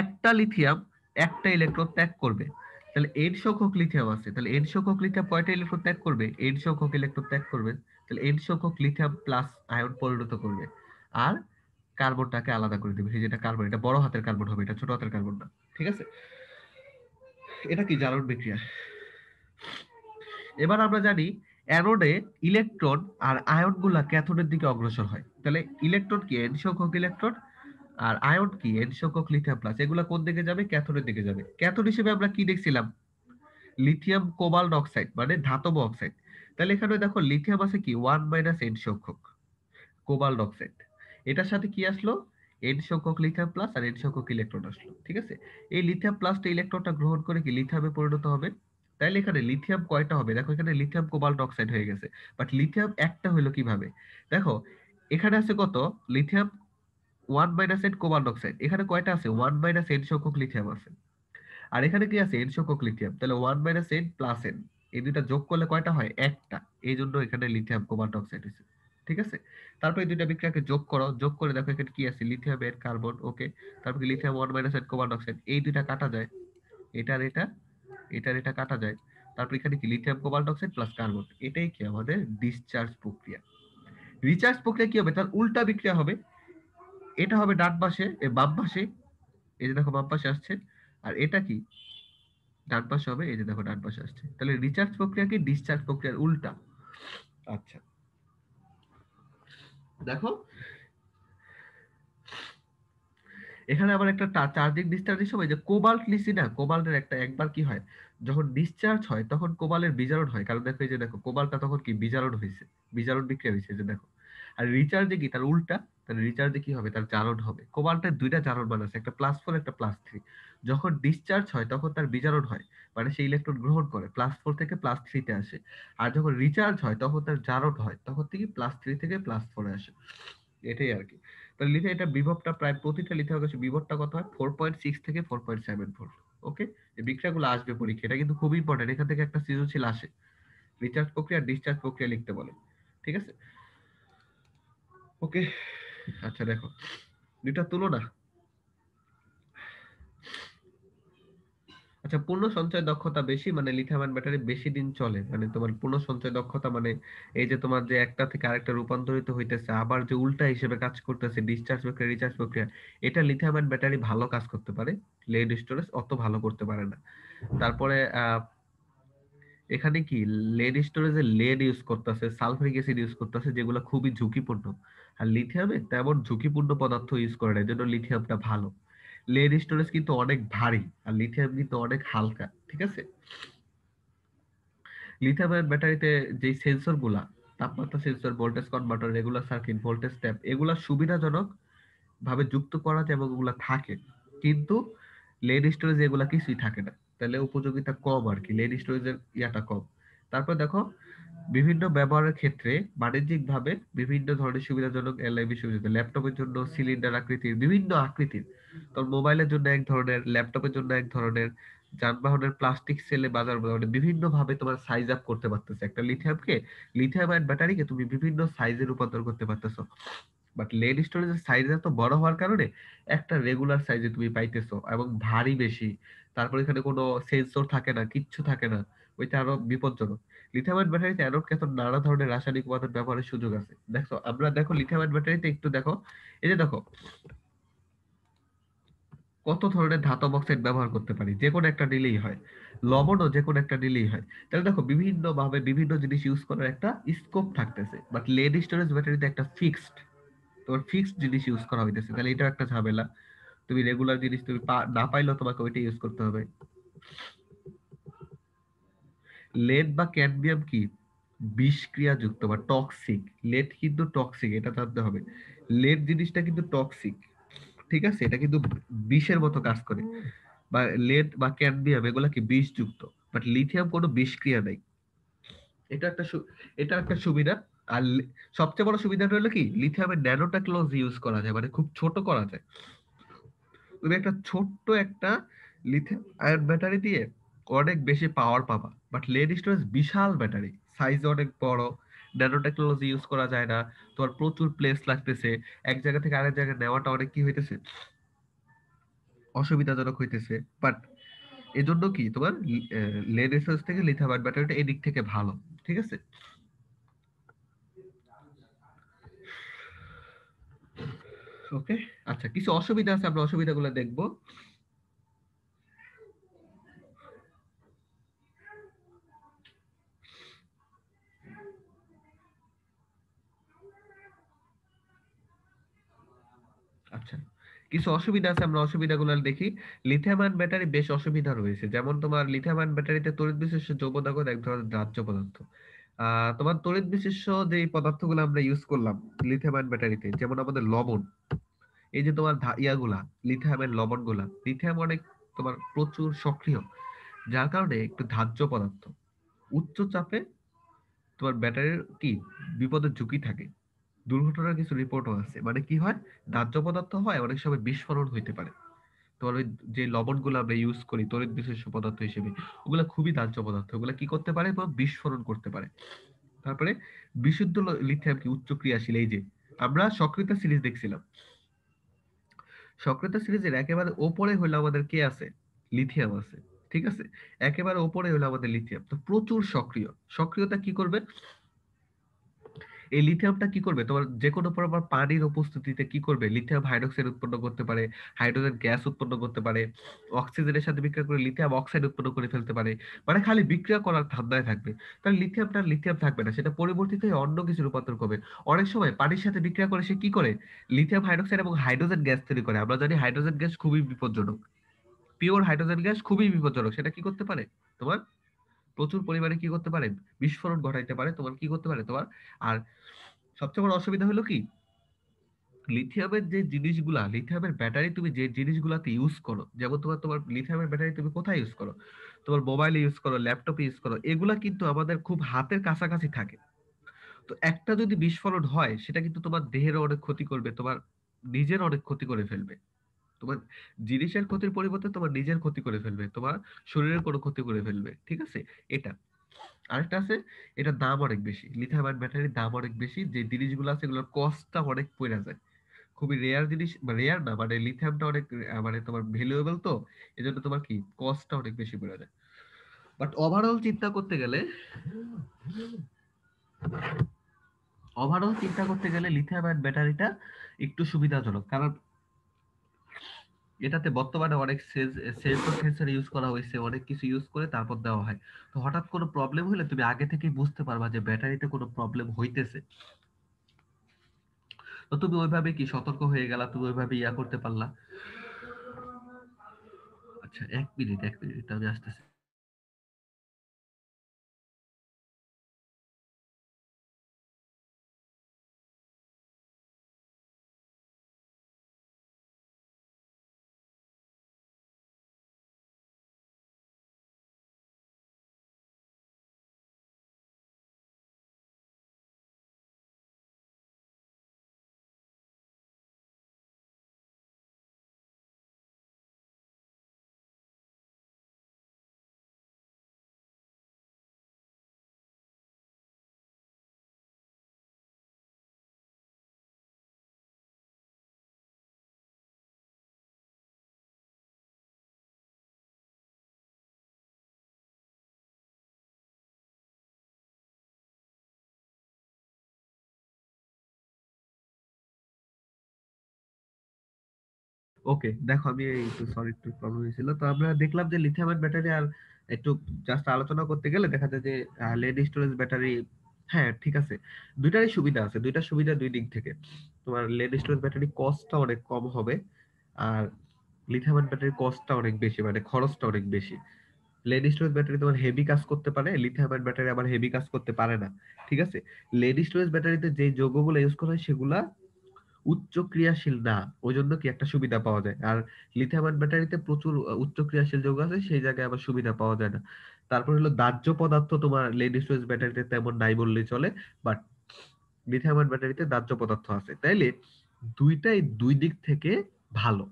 একটা লিথিয়াম একটা ইলেকট্রন ত্যাগ করবে, তাহলে এন সংখ্যক লিথিয়াম আছে, তাহলে এন সংখ্যক লিথিয়াম কয়টা ইলেকট্রন ত্যাগ করবে, এন সংখ্যক ইলেকট্রন ত্যাগ করবে। তাহলে এন সংখ্যক লিথিয়াম প্লাস আয়ন পরিণত করবে, আর কার্বনটাকে আলাদা করে দেবে, এই যেটা কার্বন, এটা বড় হাতের কার্বন হবে, এটা ছোট হাতের কার্বন না, ঠিক আছে। এটা কি জারণ বিক্রিয়া। এবার আমরা জানি অ্যানোডে ইলেকট্রন আর আয়ন গুলা ক্যাথোডের দিকে অগ্রসর হয়। তাহলে ইলেকট্রন কি, এন সংখ্যক ইলেকট্রন, আর আয়ন কি, এন সংখ্যক লিথিয়াম প্লাস, এগুলা কোন দিকে যাবে, ক্যাথোডের দিকে যাবে। ক্যাথোড হিসেবে আমরা কি দেখছিলাম, লিথিয়াম কোবাল্ট অক্সাইড মানে ধাতব অক্সাইড। তাহলে এখানে দেখো লিথিয়াম আছে কি 1 - এন সংখ্যক কোবাল্ট অক্সাইড, এটার সাথে কি আসলো, n সংখ্যক লিথিয়াম প্লাস আর n সংখ্যক ইলেকট্রন আসলো, ঠিক আছে। এই লিথিয়াম প্লাসটা ইলেকট্রনটা গ্রহণ করে কি লিথিয়ামে পরিণত হবে। তাইলে এখানে লিথিয়াম কয়টা হবে, দেখো এখানে লিথিয়াম কোবাল্ট অক্সাইড হয়ে গেছে, বাট লিথিয়াম একটা হলো কিভাবে, দেখো এখানে আছে কত লিথিয়াম 1 - n কোবাল্ট অক্সাইড, এখানে কয়টা আছে 1 - n সংখ্যক লিথিয়াম আছে, আর এখানে কি আছে n সংখ্যক লিথিয়াম, তাহলে 1 - n প্লাস n, এই দুইটা যোগ করলে কয়টা হয় একটা, এই জন্য এখানে লিথিয়াম কোবাল্ট অক্সাইড হয়েছে, ঠিক আছে। তারপর এই দুইটা বিক্রিয়াকে যোগ করো, যোগ করে দেখো এখানে কি আছে লিথিয়াম এর কার্বন, ওকে। তারপর লিথিয়াম 1 - n কোবাল্ট অক্সাইড, এই দুইটা কাটা যায়, এটা আর এটা, এটা আর এটা কাটা যায়। তারপর এখানে কি lithium cobalt oxide plus carbon, এটাই কি আমাদের ডিসচার্জ প্রক্রিয়া। রিচার্জ প্রক্রিয়া কি হবে, তার উল্টা বিক্রিয়া হবে, এটা হবে ডান পাশে বাম পাশে, এই যে দেখো বাম পাশে আসছে, আর এটা কি ডান পাশে হবে, এই যে দেখো ডান পাশে আসছে, তাহলে রিচার্জ প্রক্রিয়া কি ডিসচার্জ প্রক্রিয়ার উল্টা। আচ্ছা দেখো এখানে আবার একটা চার্জিং ডিসচার্জের সময় যে কোবাল্ট লিসি না, কোবাল্টের একটা একবার কি হয় যখন ডিসচার্জ হয় তখন কোবাল্টের বিজারণ হয়, কারণ দেখো এই যে দেখো কোবাল্টটা তখন কি বিজারণ হয়েছে, বিজারণ বিক্রিয়া হয়েছে, যে দেখো। আর রিচার্জে কি তার উল্টা, তাহলে রিচার্জে কি হবে তার জারণ হবে। কোবাল্টের দুইটা জারণ মান আছে, একটা +4 একটা +3, যখন ডিসচার্জ হয় তখন তার বিজারণ হয়, মানে সে ইলেকট্রন গ্রহণ করে +4 থেকে +3 তে আসে, আর যখন রিচার্জ হয় তখন তার জারণ হয়, তখন থেকে +3 থেকে +4 এ আসে, এটাই আর কি। তাহলে লিথিয়াম এটা বিভবটা প্রায় প্রতিটা লিথিয়াম গাছে বিভবটা কত হয় 4.6 থেকে 4.7 ভোল্ট, ওকে। এই বিক্রিয়াগুলো আসবে পরীক্ষা, এটা কিন্তু খুবই ইম্পর্টেন্ট, এখান থেকে একটা সৃজনশীল আসে, রিচার্জ প্রক্রিয়া ডিসচার্জ প্রক্রিয়া লিখতে বলে, ঠিক আছে, ওকে। আচ্ছা দেখো দুইটা তুলনা। আচ্ছা পূর্ণ সঞ্চয় দক্ষতা বেশি মানে লিথিয়াম আয়ন ব্যাটারি বেশি দিন চলে, মানে তোমার পূর্ণ সঞ্চয় দক্ষতা মানে এই যে তোমার যে একটা থেকে আরেকটা রূপান্তরিত হইতেছে, আবার যে উল্টা হিসেবে কাজ করতেছে ডিসচার্জ প্রক্রিয়া রিচার্জ প্রক্রিয়া, এটা লিথিয়াম আয়ন ব্যাটারি ভালো কাজ করতে পারে, লেড স্টোরেজ অত ভালো করতে পারে না। তারপরে এখানে কি লেড স্টোরেজে লেড ইউজ করতেছে, সালফারিক অ্যাসিড ইউজ করতেছে, যেগুলো খুবই ঝুঁকিপূর্ণ, আর লিথিয়ামে তেমন ঝুঁকিপূর্ণ পদার্থ ইউজ করে না, এজন্য লিথিয়ামটা ভালো। লেড স্টোরেজ কিন্তু অনেক ভারী আর লিথিয়াম কিন্তু অনেক হালকা, ঠিক আছে। লিথিয়াম আয়ন ব্যাটারিতে যে সেন্সর গুলা, তাপমাত্রা sensor, voltage converter, regular circuit, voltage tap, এগুলা সুবিধাজনক ভাবে যুক্ত করা যায় এবং ওগুলা থাকে, কিন্তু লেড স্টোরেজ এগুলা কিছুই থাকে না, তাহলে উপযোগিতা কম আর কি, লেড স্টোরেজের ইয়াটা কম। তারপর দেখো বিভিন্ন ব্যবহারের ক্ষেত্রে বাণিজ্যিক ভাবে বিভিন্ন ধরনের সুবিধাজনক এলআইবি সুবিধা, ল্যাপটপের জন্য সিলিন্ডার আকৃতির বিভিন্ন আকৃতির, তোর মোবাইলের জন্য এক ধরনের, ল্যাপটপের জন্য এক ধরনের, যানবাহনের প্লাস্টিক সেলে বাজার মানে বিভিন্ন ভাবে তোমার সাইজ আপ করতে পারতেছে, একটা লিথিয়ামকে, লিথিয়াম আয়ন ব্যাটারিকে তুমি বিভিন্ন সাইজে রূপান্তর করতে পারতেছো, বাট লেড স্টোরেজের সাইজ এত বড় হওয়ার কারণে একটা রেগুলার সাইজে তুমি পাইতেছো এবং ভারী বেশি, তারপর এখানে কোনো সেন্সর থাকে না, কিচ্ছু থাকে না, ওইটা আরো বিপজ্জনক। লিথিয়াম আয়ন ব্যাটারিতে অ্যানোড ক্যাথোড নানা ধরনের রাসায়নিক উপাদান ব্যবহারের সুযোগ আছে, দেখো আমরা দেখো লিথিয়াম আয়ন ব্যাটারিতে একটু দেখো, এই যে দেখো কত ধরনের ধাতব অক্সাইড ব্যবহার করতে পারি, যে কোনো একটা নিলেই হয়, লবণও যে কোনো একটা নিলেই হয়, তাহলে দেখো বিভিন্ন ভাবে বিভিন্ন জিনিস ইউজ করার একটা স্কোপ থাকতেছে, বাট লেড স্টোরেজ ব্যাটারিতে একটা ফিক্সড, তোমার ফিক্সড জিনিস ইউজ করা হইতেছে, তাহলে এটা একটা ঝামেলা, তুমি রেগুলার জিনিস তুমি না পাইলেও তোমাকে ওইটা ইউজ করতে হবে। লেড বা ক্যাডমিয়াম কি বিষক্রিয়াযুক্ত বা টক্সিক, লেড কিন্তু টক্সিক, এটা জানতে হবে, লেড জিনিসটা কিন্তু টক্সিক, ঠিক আছে, এটা কিন্তু বিষের মতো কাজ করে, বা লেড বা ক্যাডমিয়াম এগুলা কি বিষযুক্ত, বাট লিথিয়াম কোনো বিষক্রিয়া নাই, এটা একটা এটা একটা সুবিধা। আর সবচেয়ে বড় সুবিধাটা হলো কি লিথিয়ামের ন্যানো টেকনোলজি ইউজ করা যায়, মানে খুব ছোট করা যায়, তুমি একটা ছোট্ট একটা লিথিয়াম আয়ন ব্যাটারি দিয়ে অনেক বেশি পাওয়ার পাবা, বাট লেড স্টোরেজ বিশাল ব্যাটারি, সাইজ অনেক বড়, ন্যানো টেকনোলজি ইউজ করা যায় না, তোমার প্রচুর প্লেস লাগতেছে, এক জায়গা থেকে আরেক জায়গায় নেওয়াটা অনেক কি হইতেছে অসুবিধাজনক হইতেছে, বাট এজন্য কি তোমার লেড স্টোরেজ থেকে লিথিয়াম আয়ন ব্যাটারিটা এদিক থেকে ভালো, ঠিক আছে। ওকে, আচ্ছা কিছু অসুবিধা আছে, আমরা অসুবিধাগুলো দেখবো। আচ্ছা কিছু অসুবিধা আছে, আমরা অসুবিধাগুলো দেখি। লিথিয়াম আয়ন ব্যাটারি বেশ অসুবিধা রয়েছে, যেমন তোমার লিথিয়াম আয়ন ব্যাটারিতে তড়িৎ বিশিষ্ট জৈব তাগত এক ধরনের দাহ্য পদার্থ, তোমার তড়িৎ বিশিষ্ট যে পদার্থগুলো আমরা ইউজ করলাম লিথিয়াম আয়ন ব্যাটারিতে, যেমন আমাদের লবণ, এই যে তোমার ইয়াগুলা, লিথিয়ামের লবণগুলা, লিথিয়াম অনেক তোমার প্রচুর সক্রিয়, যার কারণে একটু ধার্য পদার্থ, উচ্চ চাপে তোমার ব্যাটারির কি বিপদের ঝুঁকি থাকে। দুর্ঘটনার কিছু রিপোর্টও আছে, মানে কি হয়, দাহ্য পদার্থ হয়, অনেক সময় বিস্ফোরণ হইতে পারে। তোমার ওই যে লবণগুলো আমরা ইউজ করি তড়িৎ বিশিষ্ট পদার্থ হিসেবে, ওগুলা খুবই দাহ্য পদার্থ, ওগুলা কি করতে পারে বা বিস্ফোরণ করতে পারে। তারপরে বিশুদ্ধ লিথিয়াম কি উচ্চ ক্রিয়াশীল, এই যে আমরা সক্রিয়তা সিরিজ দেখছিলাম, সক্রিয়তা সিরিজের একেবারে ওপরে হলো আমাদের কে আছে, লিথিয়াম আছে, ঠিক আছে, একেবারে ওপরে হলো আমাদের লিথিয়াম, তো প্রচুর সক্রিয়। সক্রিয়তা কি করবে, এই লিথিয়ামটা কি করবে, তোমার যে কোনো প্রকার পানির উপস্থিতিতে কি করবে, লিথিয়াম হাইড্রোক্সাইড উৎপন্ন করতে পারে, হাইড্রোজেন গ্যাস উৎপন্ন করতে পারে, অক্সিজেনের সাথে বিক্রিয়া করে লিথিয়াম অক্সাইড উৎপন্ন করে ফেলতে পারে, মানে খালি বিক্রিয়া করার ধান্দায় থাকবে। তাহলে লিথিয়ামটা লিথিয়াম থাকবে না, সেটা পরিবর্তিত হয়ে অন্য কিছু রূপান্তর করবে। অনেক সময় পানির সাথে বিক্রিয়া করে সে কি করে, লিথিয়াম হাইড্রোক্সাইড এবং হাইড্রোজেন গ্যাস তৈরি করে। আমরা জানি হাইড্রোজেন গ্যাস খুবই বিপজ্জনক, পিওর হাইড্রোজেন গ্যাস খুবই বিপজ্জনক, সেটা কি করতে পারে, তোমার প্রচুর পরিমাণে কি করতে পারে, বিস্ফোরণ ঘটাইতে পারে, তোমার কি করতে পারে তোমার। আর সবচেয়ে বড় অসুবিধা হলো কি, লিথিয়ামের যে জিনিসগুলা, লিথিয়ামের ব্যাটারি তুমি যে জিনিসগুলাতে ইউজ করো, যেমন তোমার তোমার লিথিয়ামের ব্যাটারি তুমি কোথায় ইউজ করো, তোমার মোবাইলে ইউজ করো, ল্যাপটপে ইউজ করো, এগুলা কিন্তু আমাদের খুব হাতের কাছাকাছি থাকে। তো একটা যদি বিস্ফোরণ হয়, সেটা কিন্তু তোমার দেহের অনেক ক্ষতি করবে, তোমার নিজের অনেক ক্ষতি করে ফেলবে। তোমার জিনিসের ক্ষতির পরিবর্তে তোমার নিজের ক্ষতি করে ফেলবে, তোমার শরীরের কোনো ক্ষতি করে ফেলবে, ঠিক আছে। এটা আরেকটা আছে, এটার দাম অনেক বেশি, লিথিয়াম আয়ন ব্যাটারির দাম অনেক বেশি, যে জিনিসগুলো আছে এগুলোর কস্টটা অনেক পড়ে যায়। খুবই রেয়ার জিনিস, রেয়ার না, মানে লিথিয়ামটা অনেক মানে তোমার ভ্যালুয়েবল, তো এজন্য তোমার কি কস্টটা অনেক বেশি পড়ে যায়। বাট ওভারঅল চিন্তা করতে গেলে লিথিয়াম আয়ন ব্যাটারিটা একটু সুবিধাজনক, কারণ এটাতে বর্তমানে অনেক সেন্সর ইউজ করা হয়েছে, অনেক কিছু ইউজ করে তারপর দেওয়া হয়। তো হঠাৎ কোনো প্রবলেম হলে তুমি আগে থেকেই বুঝতে পারবা যে ব্যাটারিতে কোনো প্রবলেম হইতেছে, তো তুমি ওইভাবে কি সতর্ক হয়ে গেলা, তুমি ওইভাবে ইয়া করতে পারলা। আচ্ছা, এক মিনিট আমি আসতেছি। ওকে, দেখো আমি একটু সরি, একটু প্রবলেম হয়েছিল। তো আমরা দেখলাম যে লিথিয়াম আয়ন ব্যাটারি আর একটু জাস্ট আলোচনা করতে গেলে দেখা যায় যে লেড স্টোরেজ ব্যাটারি, হ্যাঁ ঠিক আছে, দুইটারই সুবিধা আছে, দুইটা সুবিধা দুই দিক থেকে। তোমার লেড স্টোরেজ ব্যাটারি কস্টটা অনেক কম হবে, আর লিথিয়াম আয়ন ব্যাটারি কস্টটা অনেক বেশি, মানে খরচটা অনেক বেশি। লেড স্টোরেজ ব্যাটারি তোমার হেভি কাজ করতে পারে, লিথিয়াম আয়ন ব্যাটারি আবার হেভি কাজ করতে পারে না, ঠিক আছে। লেড স্টোরেজ ব্যাটারিতে যে যৌগগুলো ইউজ করা হয় সেগুলা উচ্চ ক্রিয়াশীল না, ওই জন্য কি একটা সুবিধা পাওয়া যায়। আর লিথিয়াম আয়ন ব্যাটারিতে প্রচুর উচ্চ ক্রিয়াশীল যৌগ আছে, সেই জায়গায় আবার সুবিধা পাওয়া যায় না। তারপর হলো দাহ্য পদার্থ, তোমার লেড স্টোরেজ ব্যাটারিতে তেমন নাই বললেই চলে, বাট লিথিয়াম আয়ন ব্যাটারিতে দাহ্য পদার্থ আছে। তাইলে দুইটাই দুই দিক থেকে ভালো।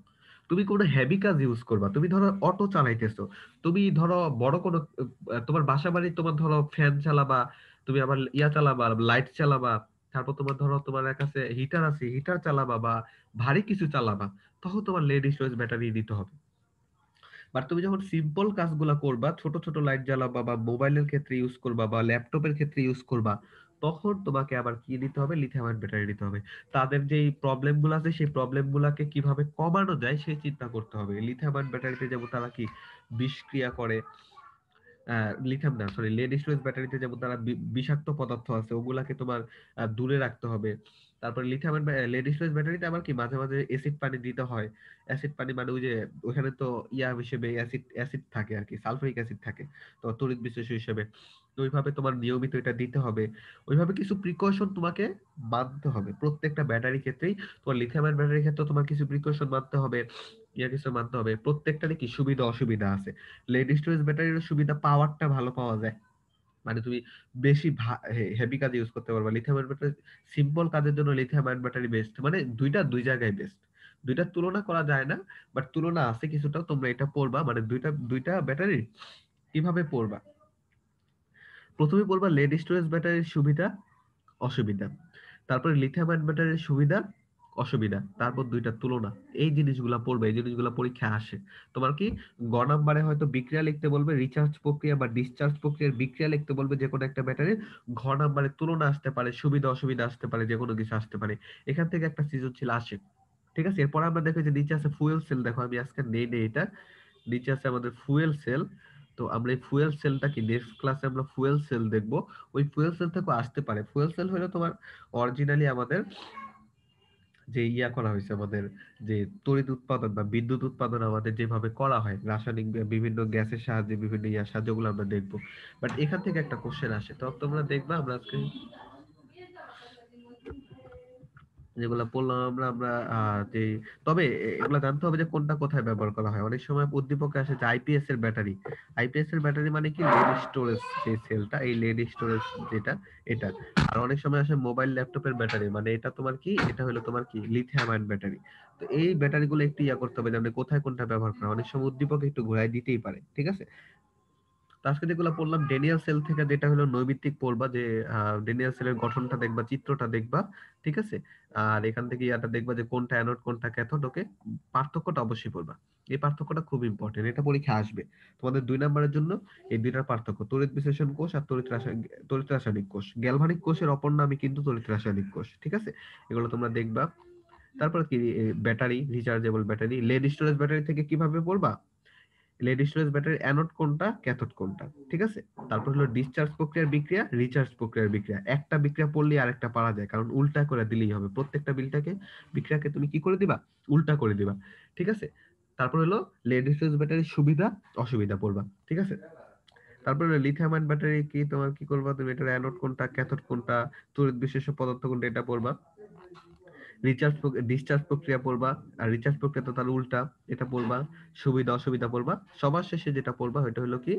তুমি কোনো হেভি কাজ ইউজ করবা, তুমি ধরো অটো চালাইতেছো, তুমি ধরো বড় কোনো তোমার বাসা বাড়ি, তোমার ধরো ফ্যান চালাবা, তুমি আবার ইয়া চালাবা, লাইট চালাবা, তারপর তোমার ধরো তোমার কাছে হিটার আছে, হিটার চালাবা, বা ভারী কিছু চালাবা, তখন তোমার লেড স্টোরেজ ব্যাটারি দিতে হবে। বাট তুমি যখন সিম্পল কাজগুলা করবা, ছোট ছোট লাইট জ্বালাবা, বা মোবাইলের ক্ষেত্রে ইউজ করবা, বা ল্যাপটপের ক্ষেত্রে ইউজ করবা, তখন তোমাকে আবার কি নিতে হবে, লিথিয়াম আয়ন ব্যাটারি নিতে হবে। তাদের যে প্রবলেম গুলো আছে, সেই প্রবলেম গুলাকে কিভাবে কমানো যায় সেই চিন্তা করতে হবে। লিথিয়াম আয়ন ব্যাটারিতে যেমন তারা কি বিষক্রিয়া করে, লিথিয়াম না সরি লেড স্টোরেজ ব্যাটারিতে যেমন তারা বিষাক্ত পদার্থ আছে, ওগুলাকে তোমার দূরে রাখতে হবে। তারপরে লিথিয়াম লেড স্টোরেজ ব্যাটারিতে আবার কি মাঝে মাঝে অ্যাসিড পানি দিতে হয়। অ্যাসিড পানি মানে ওই যে ওখানে তো ইয়া হিসেবে অ্যাসিড অ্যাসিড থাকে আর কি, সালফারিক অ্যাসিড থাকে তো তড়িৎ বিশ্লেষক হিসেবে। তো ওইভাবে তোমার নিয়মিত এটা দিতে হবে। ওইভাবে কিছু প্রিকশন তোমাকে মানতে হবে প্রত্যেকটা ব্যাটারি ক্ষেত্রেই। তোমার লিথিয়াম আয়ন ব্যাটারির ক্ষেত্রে তোমার কিছু প্রিকশন মানতে হবে, ইয়া কিছু মানতে হবে। প্রত্যেকটারই কি সুবিধা অসুবিধা আছে। লেড স্টোরেজ ব্যাটারির সুবিধা, পাওয়ারটা ভালো পাওয়া যায়, মানে তুমি বেশি হেভি কাজে ইউজ করতে পারবা। লিথিয়াম আয়ন ব্যাটারি সিম্পল কাজের জন্য লিথিয়াম আয়ন ব্যাটারি বেস্ট, মানে দুইটা দুই জায়গায় বেস্ট। দুইটার তুলনা করা যায় না, বাট তুলনা আছে কিছুটা। তোমরা এটা পড়বা, মানে দুইটা দুইটা ব্যাটারি কিভাবে পড়বা। প্রথমে পড়বা লেড স্টোরেজ ব্যাটারির সুবিধা অসুবিধা, তারপরে লিথিয়াম আয়ন ব্যাটারির সুবিধা অসুবিধা, তারপর দুইটা তুলনা। এই জিনিসগুলা পড়বে, এই জিনিসগুলা পরীক্ষায় আসে। তোমার কি গ নাম্বারে হয়তো বিক্রিয়া লিখতে বলবে, রিচার্জ প্রক্রিয়া বা ডিসচার্জ প্রক্রিয়ার বিক্রিয়া লিখতে বলবে যে কোনো একটা ব্যাটারির। ঘ নাম্বারে তুলনা আসতে পারে, সুবিধা অসুবিধা আসতে পারে, যে কোনো কিছু আসতে পারে। এখান থেকে একটা সৃজনশীল আসে। ঠিক আছে, এরপর আমরা দেখো যে নিচে আছে ফুয়েল সেল। দেখো আমি আজকে নেই এটা, নিচে আছে আমাদের ফুয়েল সেল। তো আমরা এই ফুয়েল সেলটা কি নেক্সট ক্লাসে আমরা ফুয়েল সেল দেখব। ওই ফুয়েল সেল থেকে আসতে পারে। ফুয়েল সেল হলো তোমার অরিজিনালি আমাদের যে ইয়া করা হয়েছে, আমাদের যে তড়িৎ উৎপাদন বা বিদ্যুৎ উৎপাদন আমাদের যেভাবে করা হয় রাসায়নিক বিভিন্ন গ্যাসের সাহায্যে, বিভিন্ন ইয়ার সাহায্যে, ওগুলো আমরা দেখবো। বাট এখান থেকে একটা কোশ্চেন আসে, তো তোমরা দেখবা আমরা আজকে যেগুলো বললাম আমরা আমরা যে, তবে এগুলো জানতে হবে যে কোনটা কোথায় ব্যবহার করা হয়। অনেক সময় উদ্দীপকে আসে যে আইপিএস এর ব্যাটারি। আইপিএস এর ব্যাটারি মানে কি লেড স্টোরেজ, যে সেলটা, এই লেড স্টোরেজ যেটা, এটা। আর অনেক সময় আসে মোবাইল ল্যাপটপের ব্যাটারি, মানে এটা তোমার কি, এটা হলো তোমার কি লিথিয়াম আয়ন ব্যাটারি। তো এই ব্যাটারিগুলো একটু ইয়া করতে হবে যে আমরা কোথায় কোনটা ব্যবহার করা হয়। অনেক সময় উদ্দীপক একটু ঘুরাই দিতেই পারে। ঠিক আছে, তো আজকে যেগুলো পড়লাম ডেনিয়াল সেল থেকে, যেটা হলো নৈমিত্তিক পড়বা, যে ডেনিয়াল সেলের গঠনটা দেখবা, চিত্রটা দেখবা। ঠিক আছে, আর এখান থেকে ইয়াটা দেখবা যে কোনটা অ্যানোড কোনটা ক্যাথোড। ওকে, পার্থক্যটা অবশ্যই পড়বা। এই পার্থক্যটা খুব ইম্পর্টেন্ট, এটা পরীক্ষা আসবে তোমাদের 2 নম্বরের জন্য। এই দুইটার পার্থক্য, তড়িৎ বিশ্লেষণ কোষ আর তড়িৎ রাসায়নিক কোষ। গ্যালভানিক কোষের অপর নামই কিন্তু তড়িৎ রাসায়নিক কোষ। ঠিক আছে, এগুলো তোমরা দেখবা। তারপর কি battery, rechargeable battery, lead storage battery থেকে কিভাবে পড়বা, লেড স্টোরেজ ব্যাটারির অ্যানোড কোনটা ক্যাথোড কোনটা। ঠিক আছে, তারপর হলো ডিসচার্জ প্রক্রিয়ার বিক্রিয়া, রিচার্জ প্রক্রিয়ার বিক্রিয়া। একটা বিক্রিয়া পড়লে আরেকটা পারা যায়, কারণ উল্টা করে দিলেই হবে। প্রত্যেকটা বিক্রিয়াকে তুমি কি করে দিবা, উল্টা করে দিবা। ঠিক আছে, তারপর হলো লেড স্টোরেজ ব্যাটারির সুবিধা অসুবিধা পড়বা। ঠিক আছে, তারপরে লিথিয়াম আয়ন ব্যাটারি কি তোমার কি করবা, তুমি এটার অ্যানোড কোনটা ক্যাথোড কোনটা, তড়িৎ বিশেষ্য পদার্থ কোনটা, এটা পড়বা। ডিসচার্জ প্রক্রিয়া পড়বা, আর রিচার্জ প্রক্রিয়া তো তার উল্টা, এটা পড়বা। সুবিধা অসুবিধা পড়বা। সবার শেষে যেটা পড়বা ওইটা হলো কি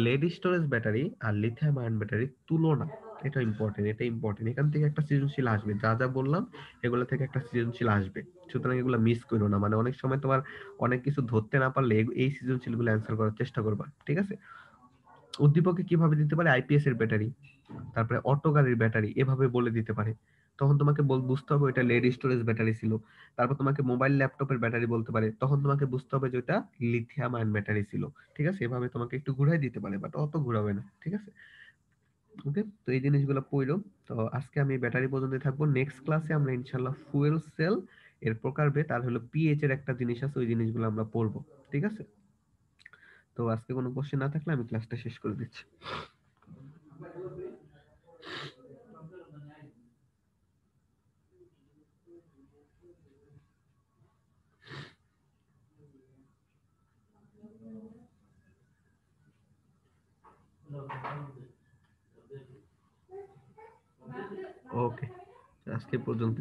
লেড স্টোরেজ ব্যাটারি আর লিথিয়াম আয়ন ব্যাটারির তুলনা। এটা ইম্পর্টেন্ট, এটা ইম্পর্টেন্ট। এখান থেকে একটা সৃজনশীল আসবে, যা যা বললাম এগুলো থেকে একটা সৃজনশীল আসবে। সুতরাং এগুলো মিস করো না, মানে অনেক সময় তোমার অনেক কিছু ধরতে না পারলে এই সৃজনশীল গুলো অ্যান্সার করার চেষ্টা করবা। ঠিক আছে, উদ্দীপকে কিভাবে দিতে পারে আইপিএস এর ব্যাটারি, তারপরে অটো গাড়ির ব্যাটারি, এভাবে বলে দিতে পারে। তখন তোমাকে বুঝতে হবে ওটা লেড স্টোরেজ ব্যাটারি ছিল। তারপর তোমাকে মোবাইল ল্যাপটপের ব্যাটারি বলতে পারে, তখন তোমাকে বুঝতে হবে যে ওটা লিথিয়াম আয়ন ব্যাটারি ছিল। ঠিক আছে, এভাবে তোমাকে একটু ঘুরাই দিতে পারে, বাট অত ঘুরাবে না। ঠিক আছে, ওকে। তো এই জিনিসগুলো পড়লো। তো আজকে আমি ব্যাটারি পর্যন্ত থাকবো। নেক্সট ক্লাসে আমরা ইনশাল্লাহ ফুয়েল সেল এর প্রকারভেদ আর হলো পিএইচ এর একটা জিনিস আছে, ওই জিনিসগুলো আমরা পড়বো। ঠিক আছে, তো আজকে কোনো কোশ্চেন না থাকলে আমি ক্লাসটা শেষ করে দিচ্ছি। ওকে, আজকে পর্যন্ত।